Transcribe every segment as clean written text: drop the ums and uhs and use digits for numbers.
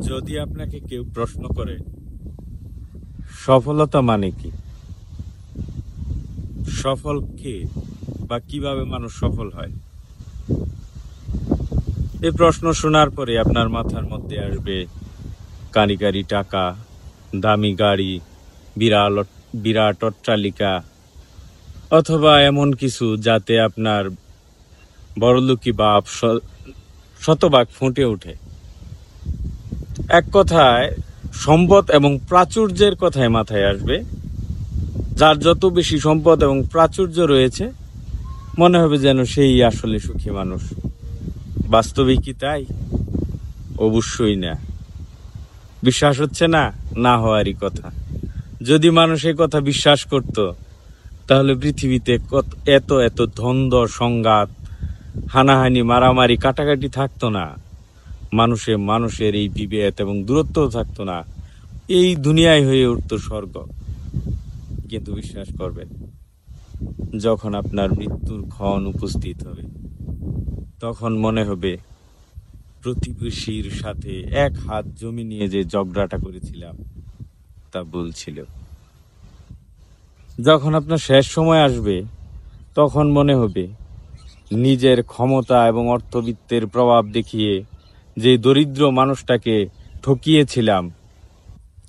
যদি আপনাকে কেউ প্রশ্ন করে সফলতা মানে কি, সফল কে বা কিভাবে মানুষ সফল হয়, এই প্রশ্ন শোনার পরে আপনার মাথার মধ্যে আসবে কারি কারি টাকা, দামি গাড়ি, বিরাট অট্টালিকা, অথবা এমন কিছু যাতে আপনার বড়লোকি ভাব শতভাগ ফুটে ওঠে। এক কথায় সম্পদ এবং প্রাচুর্যের কথাই মাথায় আসবে। যার যত বেশি সম্পদ এবং প্রাচুর্য রয়েছে মনে হবে যেন সেই আসলে সুখী মানুষ। বাস্তবে কি তাই? অবশ্যই না। বিশ্বাস হচ্ছে না? না হওয়ারই কথা। যদি মানুষ এই কথা বিশ্বাস করত তাহলে পৃথিবীতে এত এত দ্বন্দ্ব, সংঘাত, হানাহানি, মারামারি, কাটাকাটি থাকতো না। মানুষের এই বিভেদ এবং দূরত্ব থাকতো না। এই দুনিয়ায় হয়ে উঠতো স্বর্গ। কিন্তু বিশ্বাস করবেন, যখন আপনার মৃত্যুর ক্ষণ উপস্থিত হবে তখন মনে হবে প্রতিবেশীর সাথে এক হাত জমি নিয়ে যে ঝগড়াটা করেছিলাম তা ভুল ছিল। যখন আপনার শেষ সময় আসবে তখন মনে হবে নিজের ক্ষমতা এবং অর্থবিত্তের প্রভাব দেখিয়ে যে দরিদ্র মানুষটাকে ঠকিয়েছিলাম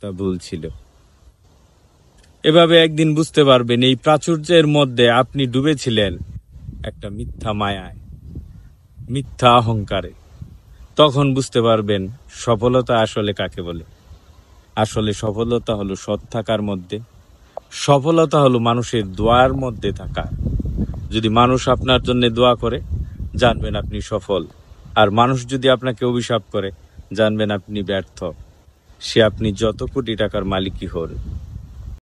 তা ভুল ছিল। এভাবে একদিন বুঝতে পারবেন এই প্রাচুর্যের মধ্যে আপনি ডুবেছিলেন একটা মিথ্যা মায়ায়, মিথ্যা অহংকারে। তখন বুঝতে পারবেন সফলতা আসলে কাকে বলে। আসলে সফলতা হলো সৎ থাকার মধ্যে, সফলতা হলো মানুষের দোয়ার মধ্যে থাকা। যদি মানুষ আপনার জন্য দোয়া করে জানবেন আপনি সফল, আর মানুষ যদি আপনাকে অভিশাপ করে জানবেন আপনি ব্যর্থ। সে আপনি যত কোটি টাকার মালিকই হন।